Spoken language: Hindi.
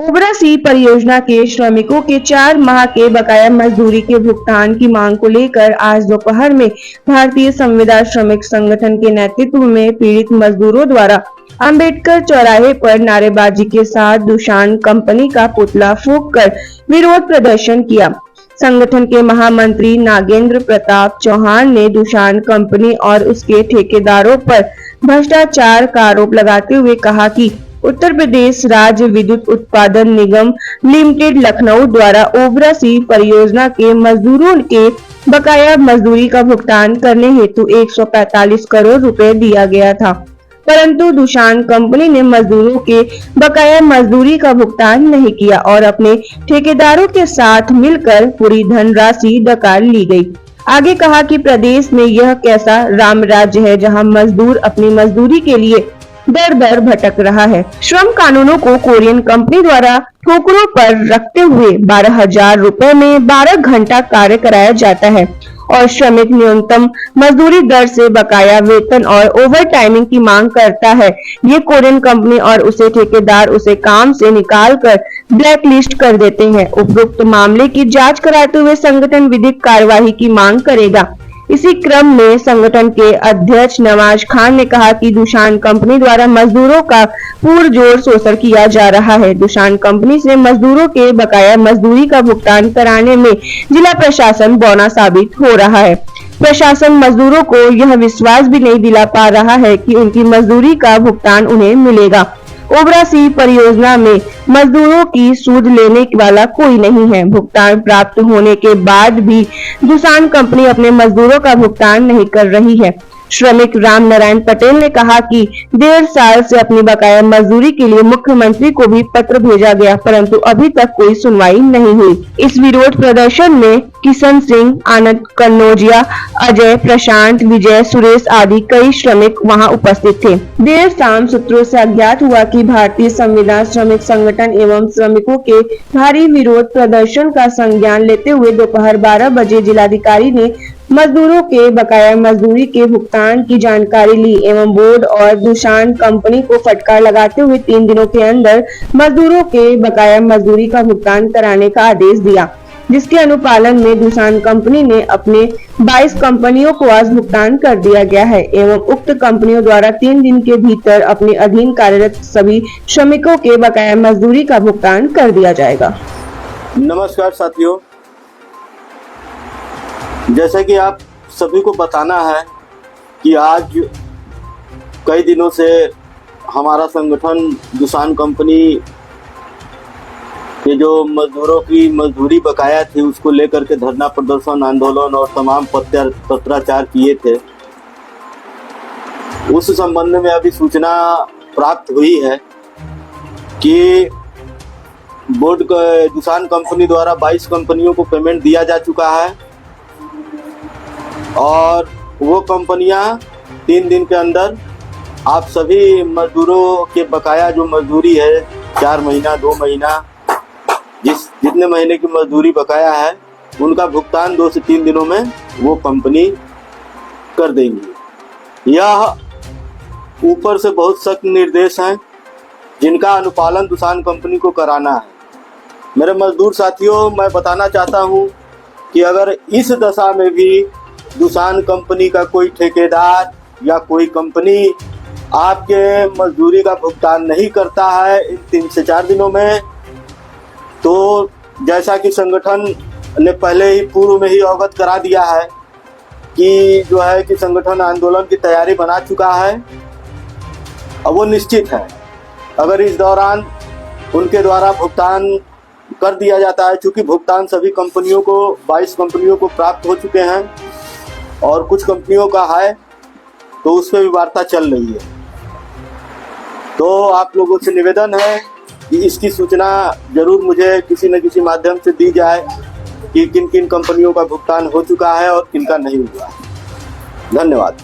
ओबरा सी परियोजना के श्रमिकों के 4 माह के बकाया मजदूरी के भुगतान की मांग को लेकर आज दोपहर में भारतीय संविदा श्रमिक संगठन के नेतृत्व में पीड़ित मजदूरों द्वारा अंबेडकर चौराहे पर नारेबाजी के साथ दुशान कंपनी का पुतला फूंककर विरोध प्रदर्शन किया। संगठन के महामंत्री नागेंद्र प्रताप चौहान ने दुशान कंपनी और उसके ठेकेदारों पर भ्रष्टाचार का आरोप लगाते हुए कहा कि उत्तर प्रदेश राज्य विद्युत उत्पादन निगम लिमिटेड लखनऊ द्वारा ओबरा सी परियोजना के मजदूरों के बकाया मजदूरी का भुगतान करने हेतु 145 करोड़ रुपए दिया गया था, परंतु दुशान कंपनी ने मजदूरों के बकाया मजदूरी का भुगतान नहीं किया और अपने ठेकेदारों के साथ मिलकर पूरी धनराशि डकार ली गई। आगे कहा कि प्रदेश में यह कैसा राम राज्य है जहां मजदूर अपनी मजदूरी के लिए दर दर भटक रहा है। श्रम कानूनों को कोरियन कंपनी द्वारा ठोकरों पर रखते हुए 12,000 रुपए में 12 घंटा कार्य कराया जाता है और श्रमिक न्यूनतम मजदूरी दर से बकाया वेतन और ओवर टाइमिंग की मांग करता है। ये कोरियन कंपनी और उसे ठेकेदार उसे काम से निकालकर ब्लैक लिस्ट कर देते हैं। उपरोक्त मामले की जांच कराते हुए संगठन विधिक कार्यवाही की मांग करेगा। इसी क्रम में संगठन के अध्यक्ष नवाज खान ने कहा कि दुशान कंपनी द्वारा मजदूरों का पुरजोर शोषण किया जा रहा है। दुशान कंपनी से मजदूरों के बकाया मजदूरी का भुगतान कराने में जिला प्रशासन बौना साबित हो रहा है। प्रशासन मजदूरों को यह विश्वास भी नहीं दिला पा रहा है कि उनकी मजदूरी का भुगतान उन्हें मिलेगा। ओबरा सी परियोजना में मजदूरों की सूद लेने वाला कोई नहीं है। भुगतान प्राप्त होने के बाद भी दुशान कंपनी अपने मजदूरों का भुगतान नहीं कर रही है। श्रमिक राम नारायण पटेल ने कहा कि 1.5 साल से अपनी बकाया मजदूरी के लिए मुख्यमंत्री को भी पत्र भेजा गया, परंतु अभी तक कोई सुनवाई नहीं हुई। इस विरोध प्रदर्शन में किशन सिंह, आनंद कन्नौजिया, अजय, प्रशांत, विजय, सुरेश आदि कई श्रमिक वहां उपस्थित थे। देर शाम सूत्रों से अज्ञात हुआ कि भारतीय संविदा श्रमिक संगठन एवं श्रमिकों के भारी विरोध प्रदर्शन का संज्ञान लेते हुए दोपहर 12 बजे जिलाधिकारी ने मजदूरों के बकाया मजदूरी के भुगतान की जानकारी ली एवं बोर्ड और दुशान कंपनी को फटकार लगाते हुए 3 दिनों के अंदर मजदूरों के बकाया मजदूरी का भुगतान कराने का आदेश दिया, जिसके अनुपालन में दुशान कंपनी ने अपने 22 कंपनियों को आज भुगतान कर दिया गया है एवं उक्त कंपनियों द्वारा 3 दिन के भीतर अपने अधीन कार्यरत सभी श्रमिकों के बकाया मजदूरी का भुगतान कर दिया जाएगा। नमस्कार साथियों, जैसे कि आप सभी को बताना है कि आज कई दिनों से हमारा संगठन दुशान कंपनी के जो मजदूरों की मजदूरी बकाया थी उसको लेकर के धरना प्रदर्शन, आंदोलन और तमाम पत्राचार किए थे। उस संबंध में अभी सूचना प्राप्त हुई है कि बोर्ड दुशान कंपनी द्वारा 22 कंपनियों को पेमेंट दिया जा चुका है और वो कंपनियां 3 दिन के अंदर आप सभी मजदूरों के बकाया जो मजदूरी है 4 महीना 2 महीना जितने महीने की मजदूरी बकाया है उनका भुगतान 2 से 3 दिनों में वो कंपनी कर देंगी। यह ऊपर से बहुत सख्त निर्देश हैं जिनका अनुपालन दुशान कंपनी को कराना है। मेरे मजदूर साथियों, मैं बताना चाहता हूँ कि अगर इस दशा में भी दुशान कंपनी का कोई ठेकेदार या कोई कंपनी आपके मजदूरी का भुगतान नहीं करता है इन 3 से 4 दिनों में, तो जैसा कि संगठन ने पहले ही पूर्व में ही अवगत करा दिया है कि जो है कि संगठन आंदोलन की तैयारी बना चुका है। अब वो निश्चित है अगर इस दौरान उनके द्वारा भुगतान कर दिया जाता है, चूँकि भुगतान सभी कंपनियों को 22 कंपनियों को प्राप्त हो चुके हैं और कुछ कंपनियों का है तो उस पर भी वार्ता चल रही है। तो आप लोगों से निवेदन है कि इसकी सूचना जरूर मुझे किसी न किसी माध्यम से दी जाए कि किन किन कंपनियों का भुगतान हो चुका है और किन का नहीं हुआ। धन्यवाद।